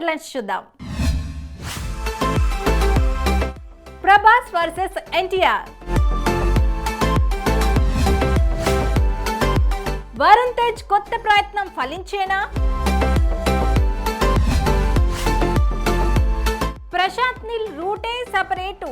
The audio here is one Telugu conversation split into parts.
హెడ్లైన్స్ చూద్దాం. ప్రభాస్ వర్సెస్ ఎన్టీఆర్. వరుణ్ తేజ్ కొత్త ప్రయత్నం ఫలించేనా? ప్రశాంత్ నీల్ రూటే separate.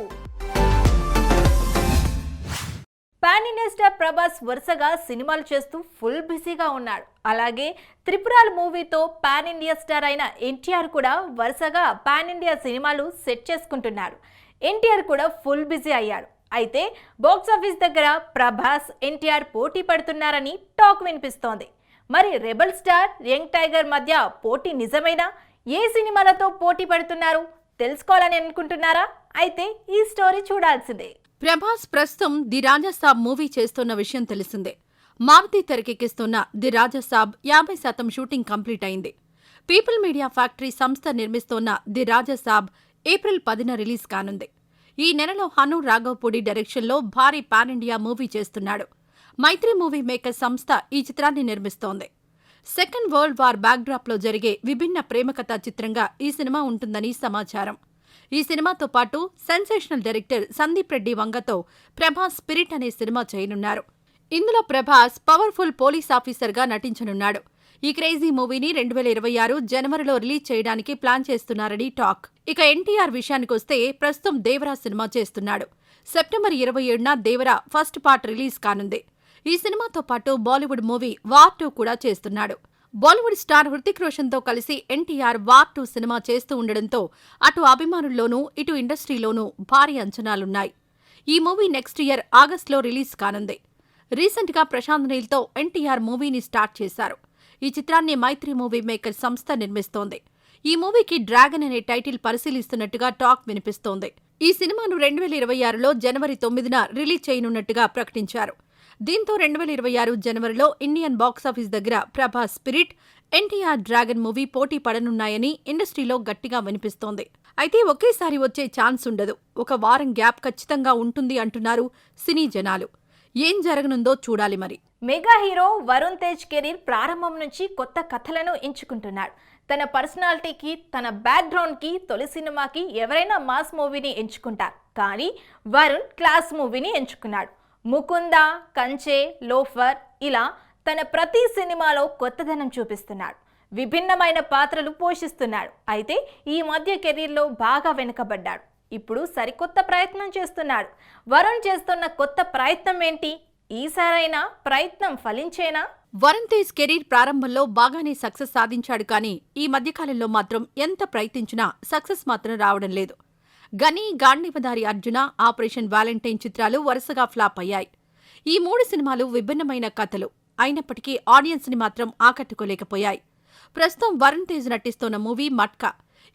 Pan India star Prabhas వరుసగా సినిమాలు చేస్తూ ఫుల్ బిజీగా ఉన్నాడు. అలాగే త్రిపురాల్ మూవీతో పాన్ ఇండియా స్టార్ అయిన ఎన్టీఆర్ కూడా వరుసగా పాన్ ఇండియా సినిమాలు సెట్ చేసుకుంటున్నాడు. ఎన్టీఆర్ కూడా ఫుల్ బిజీ అయ్యాడు. అయితే బాక్సాఫీస్ దగ్గర ప్రభాస్ ఎన్టీఆర్ పోటీ పడుతున్నారని టాక్ వినిపిస్తోంది. మరి రెబల్ స్టార్ యంగ్ టైగర్ మధ్య పోటీ నిజమేనా? ఏ సినిమాలతో పోటీ పడుతున్నారు తెలుసుకోవాలని అనుకుంటున్నారా? అయితే ఈ స్టోరీ చూడాల్సిందే. ప్రభాస్ ప్రస్తుతం ది రాజాసాబ్ మూవీ చేస్తున్న విషయం తెలిసిందే. మారుతి తెరకెక్కిస్తున్న ది రాజాసాబ్ 50% షూటింగ్ కంప్లీట్ అయింది. పీపుల్ మీడియా ఫ్యాక్టరీ సంస్థ నిర్మిస్తోన్న ది రాజాసాబ్ ఏప్రిల్ 10న రిలీజ్ కానుంది. ఈ నెలలో హను రాఘవపూడి డైరెక్షన్లో భారీ పాన్ ఇండియా మూవీ చేస్తున్నాడు. మైత్రి మూవీ మేకర్ సంస్థ ఈ చిత్రాన్ని నిర్మిస్తోంది. సెకండ్ వరల్డ్ వార్ బ్యాక్డ్రాప్లో జరిగే విభిన్న ప్రేమకథా చిత్రంగా ఈ సినిమా ఉంటుందని సమాచారం. ఈ సినిమాతో పాటు సెన్సేషనల్ డైరెక్టర్ సందీప్ రెడ్డి వంగతో ప్రభాస్ స్పిరిట్ అనే సినిమా చేయనున్నారు. ఇందులో ప్రభాస్ పవర్ఫుల్ పోలీస్ ఆఫీసర్గా నటించనున్నాడు. ఈ క్రేజీ మూవీని 2026 జనవరిలో రిలీజ్ చేయడానికి ప్లాన్ చేస్తున్నారని టాక్. ఇక ఎన్టీఆర్ విషయానికొస్తే ప్రస్తుతం దేవరా సినిమా చేస్తున్నాడు. సెప్టెంబర్ 27న దేవరా ఫస్ట్ పార్ట్ రిలీజ్ కానుంది. ఈ సినిమాతో పాటు బాలీవుడ్ మూవీ వార్ 2 కూడా చేస్తున్నాడు. బాలీవుడ్ స్టార్ హృతిక్ రోషన్తో కలిసి ఎన్టీఆర్ వార్ 2 సినిమా చేస్తూ ఉండడంతో అటు అభిమానుల్లోనూ ఇటు ఇండస్ట్రీలోనూ భారీ అంచనాలున్నాయి. ఈ మూవీ నెక్స్ట్ ఇయర్ ఆగస్టులో రిలీజ్ కానుంది. రీసెంట్గా ప్రశాంత్ నీల్తో ఎన్టీఆర్ మూవీని స్టార్ట్ చేశారు. ఈ చిత్రాన్ని మైత్రి మూవీ మేకర్ సంస్థ నిర్మిస్తోంది. ఈ మూవీకి డ్రాగన్ అనే టైటిల్ పరిశీలిస్తున్నట్టుగా టాక్ వినిపిస్తోంది. ఈ సినిమాను 2026లో జనవరి 9న రిలీజ్ చేయనున్నట్టుగా ప్రకటించారు. దీంతో 2026 జనవరిలో ఇండియన్ బాక్సాఫీస్ దగ్గర Prabhas spirit, NTR dragon movie పోటీ పడనున్నాయని ఇండస్ట్రీలో గట్టిగా వినిపిస్తోంది. అయితే ఒకేసారి వచ్చే ఛాన్స్ ఉండదు. ఒక వారం గ్యాప్ ఖచ్చితంగా ఉంటుంది అంటున్నారు సినీ జనాలు. ఏం జరగనుందో చూడాలి మరి. Mega hero Varun Tej career ప్రారంభం నుంచి కొత్త కథలను ఎంచుకుంటున్నాడు. తన పర్సనాలిటీకి, తన బ్యాక్గ్రౌండ్కి, తొలి సినిమాకి ఎవరైనా మాస్ మూవీని ఎంచుకుంటారు. కానీ వరుణ్ క్లాస్ మూవీని ఎంచుకున్నాడు. ముకుంద, కంచే, లోఫర్ ఇలా తన ప్రతి సినిమాలో కొత్తదనం చూపిస్తున్నాడు. విభిన్నమైన పాత్రలు పోషిస్తున్నాడు. అయితే ఈ మధ్య కెరీర్లో బాగా వెనుకబడ్డాడు. ఇప్పుడు సరికొత్త ప్రయత్నం చేస్తున్నాడు. వరుణ్ చేస్తున్న కొత్త ప్రయత్నం ఏంటి? ఈసారైనా ప్రయత్నం ఫలించేనా? వరుణ్ తేజ్ కెరీర్ ప్రారంభంలో బాగానే సక్సెస్ సాధించాడు. కానీ ఈ మధ్యకాలంలో మాత్రం ఎంత ప్రయత్నించినా సక్సెస్ మాత్రం రావడం లేదు. గని, గాంధీవదారి అర్జున, ఆపరేషన్ వ్యాలంటైన్ చిత్రాలు వరుసగా ఫ్లాప్ అయ్యాయి. ఈ 3 సినిమాలు విభిన్నమైన కథలు అయినప్పటికీ ఆడియన్స్ ని మాత్రం ఆకట్టుకోలేకపోయాయి. ప్రస్తుతం వరుణ్ తేజ్ నటిస్తోన్న మూవీ మట్కా.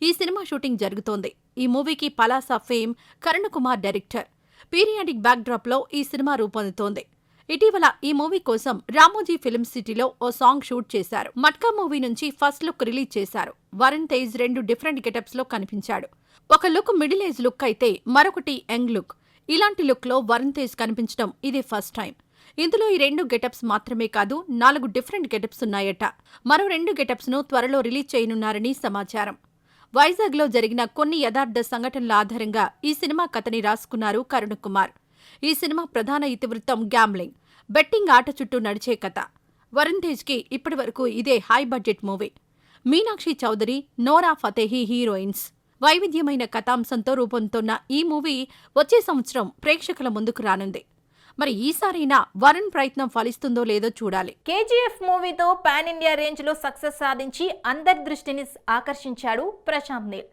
ఈ సినిమా షూటింగ్ జరుగుతోంది. ఈ మూవీకి Palasa fame Karuna Kumar director. Periodic బ్యాక్డ్రాప్లో ఈ సినిమా రూపొందుతోంది. ఇటీవల ఈ మూవీ కోసం రామోజీ ఫిల్మ్ సిటీలో ఓ సాంగ్ షూట్ చేశారు. మట్కా మూవీ నుంచి ఫస్ట్ లుక్ రిలీజ్ చేశారు. వరుణ్ తేజ్ 2 డిఫరెంట్ గెటప్స్ లో కనిపించాడు. ఒక లుక్ మిడిల్ ఏజ్ లుక్ అయితే మరొకటి యంగ్ లుక్. ఇలాంటి లుక్ లో వరుణ్ తేజ్ కనిపించడం ఇది ఫస్ట్ టైం. ఇందులో ఈ 2 గెటప్స్ మాత్రమే కాదు, 4 డిఫరెంట్ గెటప్స్ ఉన్నాయట. మరో 2 గెటప్స్ ను త్వరలో రిలీజ్ చేయనున్నారని సమాచారం. వైజాగ్లో జరిగిన కొన్ని యథార్థ సంఘటనల ఆధారంగా ఈ సినిమా కథని రాసుకున్నారు కరుణకుమార్. ఈ సినిమా ప్రధాన ఇతివృత్తం గ్యాంబ్లింగ్, బెట్టింగ్ ఆట చుట్టూ నడిచే కథ. వరుణ్ తేజ్కి ఇప్పటి వరకు ఇదే high budget movie. Meenakshi Chaudhary, Nora Fatehi heroines. వైవిధ్యమైన కథాంశంతో రూపొందుతున్న ఈ మూవీ వచ్చే సంవత్సరం ప్రేక్షకుల ముందుకు రానుంది. మరి ఈసారైనా వరుణ్ ప్రయత్నం ఫలిస్తుందో లేదో చూడాలి. కేజీఎఫ్ మూవీతో పాన్ ఇండియా రేంజ్ లో సక్సెస్ సాధించి అందరి దృష్టిని ఆకర్షించాడు ప్రశాంత్ నీల్.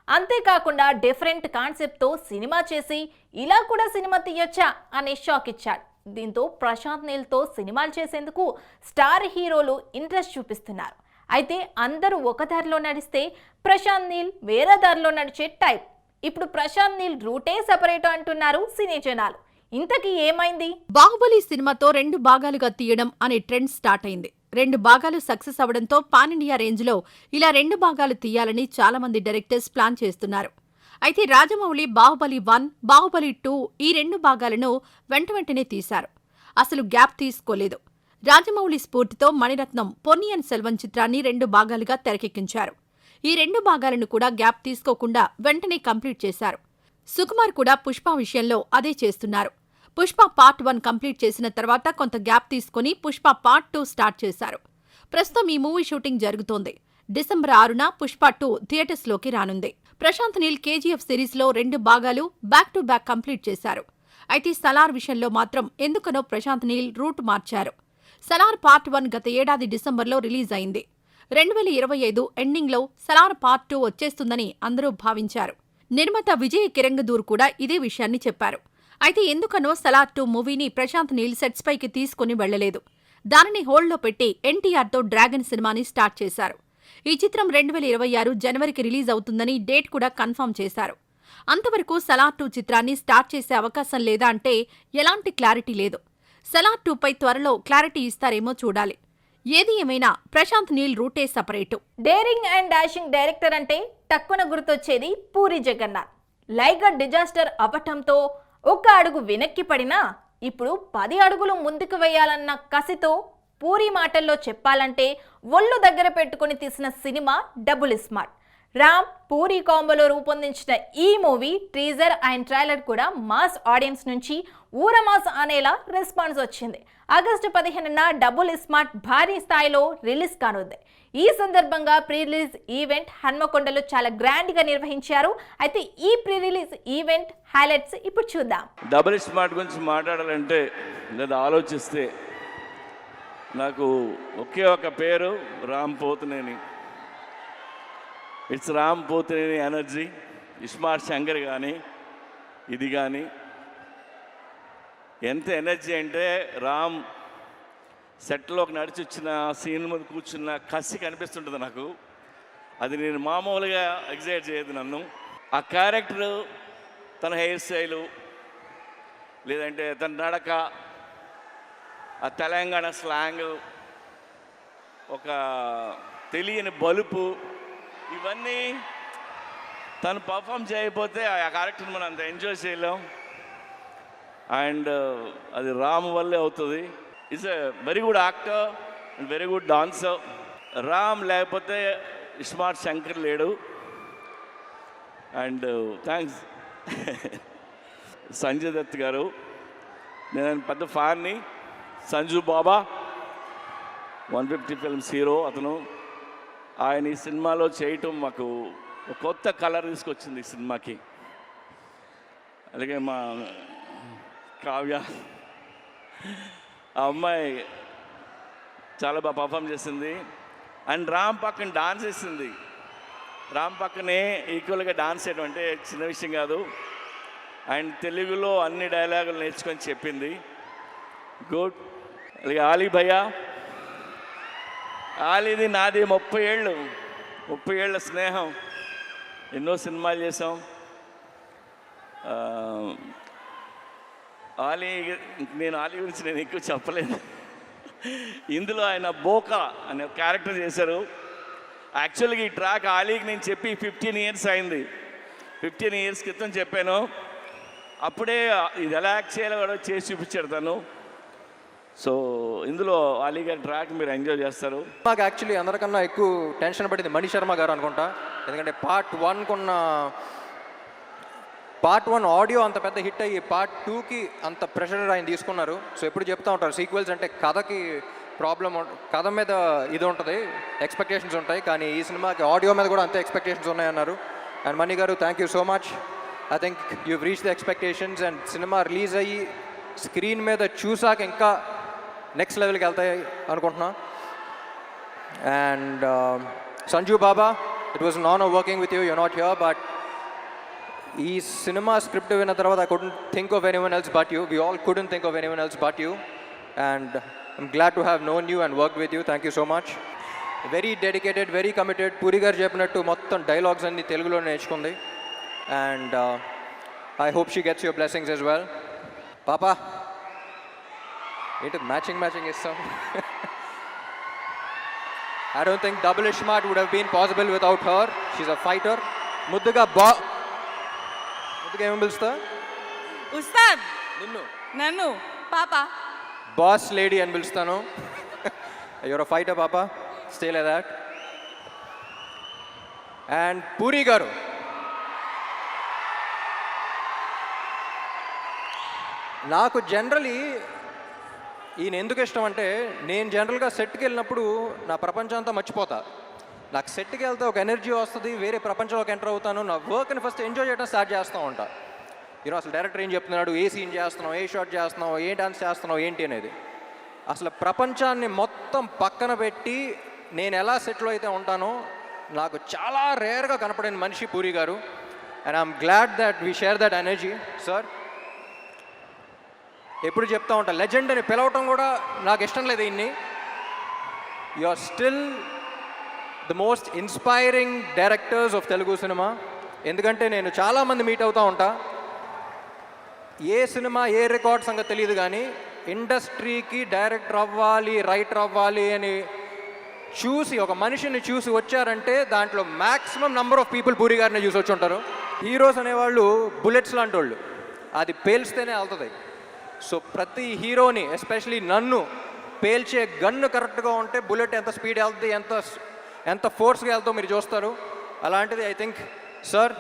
అంతేకాకుండా డిఫరెంట్ కాన్సెప్ట్ తో సినిమా చేసి ఇలా కూడా సినిమా తీయొచ్చా అనే షాక్ ఇచ్చాడు. దీంతో ప్రశాంత్ నీల్ తో సినిమాలు చేసేందుకు స్టార్ హీరోలు ఇంట్రెస్ట్ చూపిస్తున్నారు. అయితే అందరూ ఒక దారిలో నడిస్తే ప్రశాంత్ నీల్ వేరే దారిలో నడిచే టైప్. ఇప్పుడు ప్రశాంత్ నీల్ రూటే సెపరేట్ అంటున్నారు సినీ జనాలు. ఇంతకీ ఏమైంది? బాహుబలి సినిమాతో 2 భాగాలుగా తీయడం అనే ట్రెండ్ స్టార్ట్ అయింది. 2 భాగాలు సక్సెస్ అవడంతో పాన్ ఇండియా రేంజ్ లో ఇలా 2 భాగాలు తీయాలని చాలా మంది డైరెక్టర్స్ ప్లాన్ చేస్తున్నారు. అయితే రాజమౌళి బాహుబలి 1, బాహుబలి 2 ఈ 2 భాగాలను వెంటనే తీశారు. అసలు గ్యాప్ తీసుకోలేదు. రాజమౌళి స్ఫూర్తితో మణిరత్నం పొన్నియిన్ సెల్వన్ చిత్రాన్ని 2 భాగాలుగా తెరకెక్కించారు. ఈ 2 భాగాలను కూడా గ్యాప్ తీసుకోకుండా వెంటనే కంప్లీట్ చేశారు. సుకుమార్ కూడా పుష్ప విషయంలో అదే చేస్తున్నారు. పుష్ప పార్ట్ 1 కంప్లీట్ చేసిన తర్వాత కొంత గ్యాప్ తీసుకుని పుష్ప పార్ట్ 2 స్టార్ట్ చేశారు. ప్రస్తుతం ఈ మూవీ షూటింగ్ జరుగుతోంది. డిసెంబర్ 6న పుష్ప 2 థియేటర్స్లోకి రానుంది. ప్రశాంత్ నీల్ కేజీఎఫ్ సిరీస్లో 2 భాగాలు బ్యాక్ టు బ్యాక్ కంప్లీట్ చేశారు. అయితే సలార్ విషయంలో మాత్రం ఎందుకనో ప్రశాంత్ నీల్ రూట్ మార్చారు. సలార్ పార్ట్ 1 గత ఏడాది డిసెంబర్లో రిలీజ్ అయింది. 2025 ఎండింగ్లో సలార్ పార్ట్ 2 వచ్చేస్తుందని అందరూ భావించారు. నిర్మాత విజయ్ కిరంగదూర్ కూడా ఇదే విషయాన్ని చెప్పారు. అయితే ఎందుకనో సలార్ 2 మూవీని ప్రశాంత్ నీల్ సెట్స్ పైకి తీసుకుని వెళ్లలేదు. దానిని హోల్డ్లో పెట్టి ఎన్టీఆర్తో డ్రాగన్ సినిమాని స్టార్ట్ చేశారు. ఈ చిత్రం 2026 జనవరికి రిలీజ్ అవుతుందని డేట్ కూడా కన్ఫర్మ్ చేశారు. అంతవరకు సలార్ 2 చిత్రాన్ని స్టార్ట్ చేసే అవకాశం లేదా అంటే ఎలాంటి క్లారిటీ లేదు. సలార్ 2పై త్వరలో క్లారిటీ ఇస్తారేమో చూడాలి. ఏది ఏమైనా ప్రశాంత్ నీల్ రూటే separate. Daring and dashing director అంటే తక్కువ గుర్తొచ్చేది పూరి జగన్నాథ్. లైగర్ డిజాస్టర్ అవ్వటంతో ఒక అడుగు వెనక్కి పడినా ఇప్పుడు 10 అడుగులు ముందుకు వేయాలన్న కసితో పూరి మాటల్లో చెప్పాలంటే ఒళ్ళు దగ్గర పెట్టుకుని తీసిన సినిమా double smart. Ram Puri combo రూపొందించిన ఈ మూవీ టీజర్ అండ్ ట్రైలర్ కూడా మాస్ ఆడియన్స్ నుంచి ఊరమాస్ అనేలా రెస్పాన్స్ వచ్చింది. ఆగస్టు 15న డబుల్ స్మార్ట్ భారీ స్థాయిలో రిలీజ్ కానుంది. ఈ సందర్భంగా ప్రీ రిలీజ్ ఈవెంట్ హన్మకొండలో చాలా గ్రాండ్ గా నిర్వహించారు. అయితే ఈ ప్రీ రిలీజ్ ఈవెంట్ హైలైట్స్ ఇప్పుడు చూద్దాం. డబుల్ స్మార్ట్ గురించి మాట్లాడాలంటే లేదా ఆలోచిస్తే నాకు ఒకే ఒక పేరు Ram Pothineni. It's Ram Pothineni energy. ISmart Shankar కానీ ఇది కానీ ఎంత ఎనర్జీ అంటే రామ్ సెట్లోకి నడిచి వచ్చిన సీన్ మీద కూర్చున్న కసి కనిపిస్తుంటుంది నాకు. అది నేను మామూలుగా ఎగ్జైట్ చేయదు నన్ను. ఆ క్యారెక్టరు, తన హెయిర్ స్టైలు, లేదంటే తన నడక, ఆ తెలంగాణ స్లాంగ్, ఒక తెలియని బలుపు, ఇవన్నీ తను పర్ఫామ్ చేయకపోతే ఆ క్యారెక్టర్ని మనం అంత ఎంజాయ్ చేయలేం. అండ్ అది రామ్ వల్లే అవుతుంది. Is a very good actor and very good dancer. Ram లేకపోతే ఇస్మార్ట్ శంకర్ లేడు. అండ్ థ్యాంక్స్ సంజయ్ దత్ గారు. నేను పెద్ద ఫ్యాన్ని. సంజు బాబా 150 ఫిల్మ్స్ హీరో అతను. ఆయన ఈ సినిమాలో చేయటం మాకు ఒక కొత్త కలర్ తీసుకొచ్చింది ఈ సినిమాకి. అలాగే మా కావ్య, ఆ అమ్మాయి చాలా బాగా పర్ఫామ్ చేసింది. అండ్ రామ్ పక్కన డాన్స్ చేసింది. రామ్ పక్కనే ఈక్వల్గా డాన్స్ చేయడం అంటే చిన్న విషయం కాదు. అండ్ తెలుగులో అన్ని డైలాగులు నేర్చుకొని చెప్పింది. గుడ్. అలాగే ఆలీ భయ్యా. ఆలీది నాది 30 ఏళ్ళ స్నేహం. ఎన్నో సినిమాలు చేసాం. నేను ఆలీ గురించి నేను ఎక్కువ చెప్పలేదు. ఇందులో ఆయన బోకా అనే క్యారెక్టర్ చేశారు. యాక్చువల్గా ఈ ట్రాక్ ఆలీకి నేను చెప్పి 15 ఇయర్స్ అయింది. 15 ఇయర్స్ క్రితం చెప్పాను. అప్పుడే ఇది ఎలా యాక్ట్ చేయాలో కూడా చేసి చూపించాడు తను. సో ఇందులో ఆలీ గారి ట్రాక్ మీరు ఎంజాయ్ చేస్తారు. నాకు యాక్చువల్లీ అందరికన్నా ఎక్కువ టెన్షన్ పడింది మణి శర్మ గారు అనుకుంటా. ఎందుకంటే పార్ట్ 1 ఆడియో అంత పెద్ద హిట్ అయ్యి పార్ట్ 2కి అంత ప్రెషర్ ఆయన తీసుకున్నారు. సో ఎప్పుడు చెప్తూ ఉంటారు సీక్వెల్స్ అంటే కథకి ప్రాబ్లం, కథ మీద ఇది ఉంటుంది, ఎక్స్పెక్టేషన్స్ ఉంటాయి. కానీ ఈ సినిమాకి ఆడియో మీద కూడా అంతే ఎక్స్పెక్టేషన్స్ ఉన్నాయన్నారు. అండ్ మణి గారు thank you so much. I think you reach the expectations. And cinema release అయ్యి స్క్రీన్ మీద చూసాక ఇంకా నెక్స్ట్ లెవెల్కి వెళ్తాయి అనుకుంటున్నా. And Sanju Baba, it was non working with you. You not here, but ఈ సినిమా స్క్రిప్ట్ విన్న తర్వాత I couldn't think of anyone else but you. We all couldn't think of anyone else but you. And I'm glad to have known you and worked with you. Thank you so much. Very dedicated, very committed. Puri garu cheppinattu mottham dialogues anni telugulo నేర్చుకుంది. And I hope she gets your blessings as well. Papa, ఏంటి matching ఇస్తాం. I don't think Double Smart would have been possible without her. She's a fighter. ముద్దుగా ఏమని పిలుస్తా? ఉస్తాద్. నిన్ను నన్ను పాప. బాస్ లేడీ అని పిలుస్తాను. యువర్ అ ఫైటర్ పాప. Stay like that. And puri గారు, నాకు జనరలీ ఈయన ఎందుకు ఇష్టం అంటే, నేను జనరల్గా సెట్కి వెళ్ళినప్పుడు నా ప్రపంచం అంతా మర్చిపోతా. నాకు సెట్కి వెళ్తే ఒక ఎనర్జీ వస్తుంది, వేరే ప్రపంచంలోకి ఎంటర్ అవుతాను, నా వర్క్ని ఫస్ట్ ఎంజాయ్ చేయడం స్టార్ట్ చేస్తూ ఉంటా. అసలు డైరెక్టర్ ఏం చెప్తున్నాడు, ఏ సీన్ చేస్తున్నావు, ఏ షాట్ చేస్తున్నావు, ఏ డాన్స్ చేస్తున్నావు ఏంటి అనేది, అసలు ప్రపంచాన్ని మొత్తం పక్కన పెట్టి నేను ఎలా సెట్లో అయితే ఉంటానో నాకు చాలా రేర్గా కనపడిన మనిషి పూరి గారు. And I'm glad that we share that energy. Sir, ఎప్పుడు చెప్తా ఉంటా, లెజెండ్ అని పిలవటం కూడా నాకు ఇష్టం లేదు. ఇన్ని you are still the most inspiring directors of Telugu cinema. ఎందుకంటే నేను చాలామంది మీట్ అవుతూ ఉంటా, ఏ సినిమా ఏ రికార్డ్ సంగతి తెలియదు, కానీ ఇండస్ట్రీకి డైరెక్టర్ అవ్వాలి, రైటర్ అవ్వాలి అని చూసి ఒక మనిషిని చూసి వచ్చారంటే దాంట్లో maximum number of people puri గారిని చూసి వచ్చి ఉంటారు. హీరోస్ అనేవాళ్ళు బుల్లెట్స్ లాంటి వాళ్ళు, అది పేల్స్తేనే వెళ్తుంది. సో ప్రతి హీరోని, ఎస్పెషలీ నన్ను, పేల్చే గన్ను కరెక్ట్గా ఉంటే బుల్లెట్ ఎంత స్పీడ్ వెళ్తుంది, ఎంత ఫోర్స్గా వెళ్తుందో మీరు చూస్తారు. అలాంటిది ఐ థింక్ సార్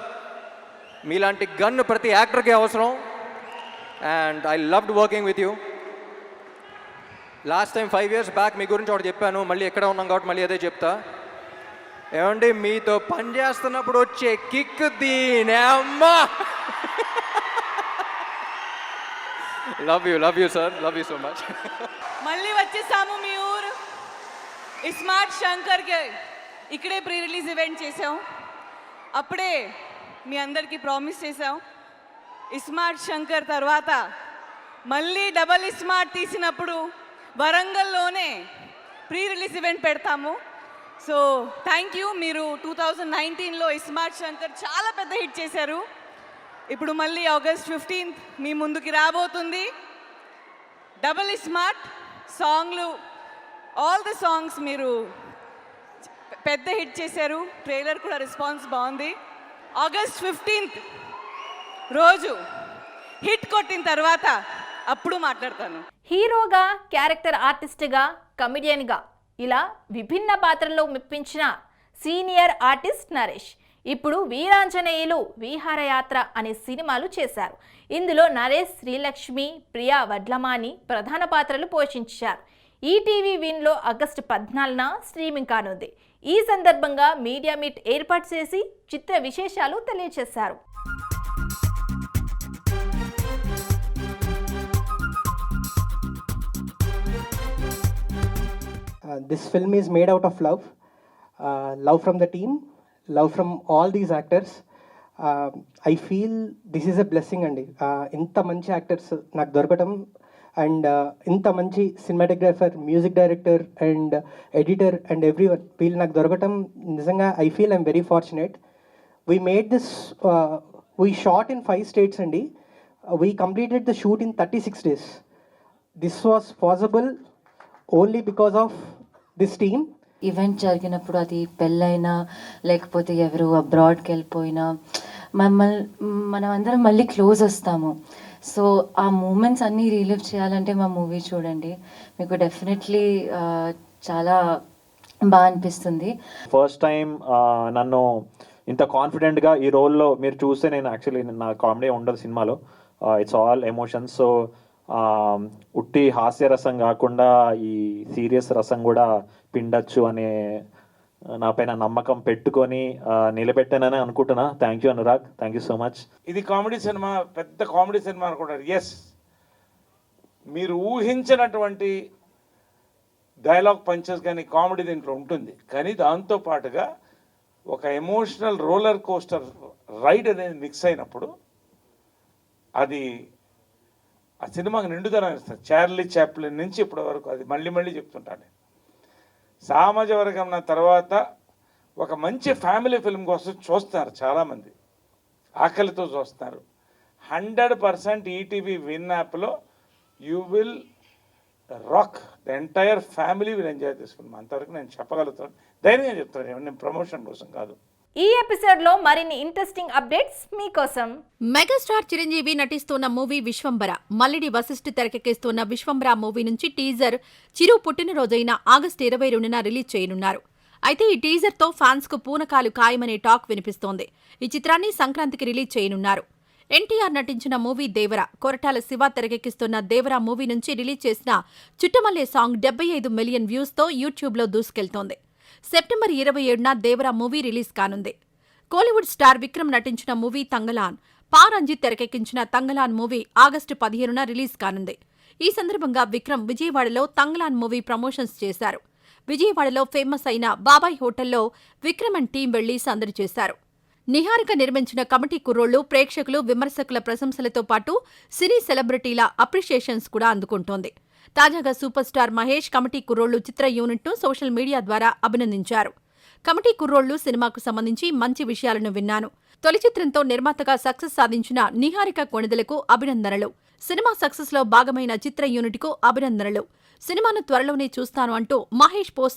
మీలాంటి గన్ను ప్రతి యాక్టర్కి అవసరం. And I loved working with you. Last time 5 years back మీ గురించి ఒకటి చెప్పాను, మళ్ళీ ఎక్కడ ఉన్నాం కాబట్టి మళ్ళీ అదే చెప్తా. ఏమండి, మీతో పని చేస్తున్నప్పుడు వచ్చే కిక్ దీనే అమ్మా. Love you sir, love you so much. మళ్ళీ వచ్చేసాము మీ ఊరు ఇస్మార్ట్ శంకర్కి. ఇక్కడే ప్రీ రిలీజ్ ఈవెంట్ చేసాం. అప్పుడే మీ అందరికీ ప్రామిస్ చేసాం, ఇస్మార్ట్ శంకర్ తర్వాత మళ్ళీ డబల్ ఇస్మార్ట్ తీసినప్పుడు వరంగల్లోనే ప్రీ రిలీజ్ ఈవెంట్ పెడతాము. So thank you. మీరు 2019లో ఇస్మార్ట్ శంకర్ చాలా పెద్ద హిట్ చేశారు. ఇప్పుడు మళ్ళీ August 15th మీ ముందుకి రాబోతుంది డబల్ ఇస్మార్ట్. సాంగ్లు, ఆల్ ద సాంగ్స్ మీరు పెద్ద హిట్ చేశారు. ట్రైలర్ కూడా రెస్పాన్స్ బాగుంది. August 15th రోజు హిట్ కొట్టిన తర్వాత అప్పుడు మాట్లాడతాను. హీరోగా, క్యారెక్టర్ ఆర్టిస్ట్గా, కమెడియన్గా ఇలా విభిన్న పాత్రల్లో మెప్పించిన సీనియర్ ఆర్టిస్ట్ నరేష్ ఇప్పుడు వీరాంజనేయులు, విహారయాత్ర అనే సినిమాలు చేశారు. ఇందులో నరేష్, శ్రీలక్ష్మి, ప్రియా వడ్లమాని ప్రధాన పాత్రలు పోషించారు. ఈటీవీ విన్లో August 14న స్ట్రీమింగ్ కానుంది. ఈ సందర్భంగా మీడియా మీట్ ఏర్పాటు చేసి చిత్ర విశేషాలు తెలియజేశారు. This film is made out of love, love from the team, love from all these actors. I feel this is a blessing andi. Inta manchi actors నాకు దొరకటం, అండ్ ఇంత మంచి cinematographer, music director and editor and everyone వీళ్ళు నాకు దొరకటం నిజంగా I feel I'm very fortunate. We made this, we shot in 5 states అండి. We completed the shoot in 36 days. This was possible only because of this team. Event జరిగినప్పుడు, అది పెళ్ళైనా లేకపోతే ఎవరు అబ్రాడ్కి వెళ్ళిపోయినా, మనం అందరం మళ్ళీ క్లోజ్ వస్తాము. సో ఆ మూమెంట్స్ అన్నీ రీలివ్ చేయాలంటే మా మూవీ చూడండి, మీకు డెఫినెట్లీ చాలా బాగా అనిపిస్తుంది. ఫస్ట్ టైం నన్ను ఇంత కాన్ఫిడెంట్గా ఈ రోల్లో మీరు చూస్తే, నేను యాక్చువల్లీ నా కామెడీ ఉండదు సినిమాలో, ఇట్స్ ఆల్ ఎమోషన్స్. సో ఉట్టి హాస్యరసం కాకుండా ఈ సీరియస్ రసం కూడా పిండచ్చు అనే నా పైన నమ్మకం పెట్టుకొని నిలబెట్టానని అనుకుంటున్నా. Thank you Anurag, thank you so much. ఇది కామెడీ సినిమా, పెద్ద కామెడీ సినిమా అనుకుంటారు. ఎస్, మీరు ఊహించినటువంటి డైలాగ్ పంచెస్ కానీ కామెడీ దీంట్లో ఉంటుంది. కానీ దాంతోపాటుగా ఒక ఎమోషనల్ రోలర్ కోస్టర్ రైడ్ అనేది మిక్స్ అయినప్పుడు అది ఆ సినిమాకి నిండుదనం ఇస్తుంది. చార్లీ చాప్లిన్ నుంచి ఇప్పటి వరకు అది మళ్ళీ చెప్తుంటాను. సామాజిక వర్గం తర్వాత ఒక మంచి ఫ్యామిలీ ఫిల్మ్ కోసం చూస్తున్నారు చాలామంది, ఆకలితో చూస్తున్నారు. 100% ఈటీవీ విన్ యాప్లో you will rock, the entire family will enjoy this film. అంతవరకు నేను చెప్పగలుగుతాను, ధైర్యంగా చెప్తాను, నేను ప్రమోషన్ కోసం కాదు. ఈ ఎపిసోడ్లో మరిన్ని ఇంట్రెస్టింగ్ అప్డేట్స్ మీకోసం. మెగాస్టార్ చిరంజీవి నటిస్తున్న మూవీ విశ్వంబర, మల్లిడి వశిష్ఠి తెరకెక్కిస్తున్న విశ్వంబర మూవీ నుంచి టీజర్ చిరు పుట్టినరోజైన August 22న రిలీజ్ చేయనున్నారు. అయితే ఈ టీజర్తో ఫ్యాన్స్కు పూనకాలు ఖాయమనే టాక్ వినిపిస్తోంది. ఈ చిత్రాన్ని సంక్రాంతికి రిలీజ్ చేయనున్నారు. ఎన్టీఆర్ నటించిన మూవీ దేవర, కొరటాల శివ తెరకెక్కిస్తున్న దేవర మూవీ నుంచి రిలీజ్ చేసిన చుట్టమల్లే సాంగ్ 75 మిలియన్ వ్యూస్తో యూట్యూబ్లో దూసుకెళ్తోంది. సెప్టెంబర్ 27న దేవర మూవీ రిలీజ్ కానుంది. కోలీవుడ్ స్టార్ విక్రమ్ నటించిన మూవీ తంగలాన్, పా రంజిత్ తెరకెక్కించిన తంగలాన్ మూవీ ఆగస్టు 15న రిలీజ్ కానుంది. ఈ సందర్భంగా విక్రమ్ విజయవాడలో తంగలాన్ మూవీ ప్రమోషన్స్ చేశారు. విజయవాడలో ఫేమస్ అయిన బాబాయ్ హోటల్లో విక్రమ్ అండ్ టీం వెళ్లి సందడి చేశారు. నిహారిక నిర్మించిన కమిటీ కుర్రోళ్లు ప్రేక్షకులు, విమర్శకుల ప్రశంసలతో పాటు సినీ సెలబ్రిటీల అప్రిషియేషన్స్ కూడా అందుకుంటోంది. తాజాగా సూపర్ స్టార్ మహేష్ కమిటీ కుర్రోళ్లు చిత్ర యూనిట్ను సోషల్ మీడియా ద్వారా అభినందించారు. కమిటీ కుర్రోళ్లు సినిమాకు సంబంధించి మంచి విషయాలను విన్నాను. తొలి చిత్రంతో నిర్మాతగా సక్సెస్ సాధించిన నిహారిక కొణిదెలకు అభినందనలు. సినిమా సక్సెస్లో భాగమైన చిత్ర యూనిట్కు అభినందనలు. సినిమాను త్వరలోనే చూస్తాను అంటూ మహేష్ పోస్ట్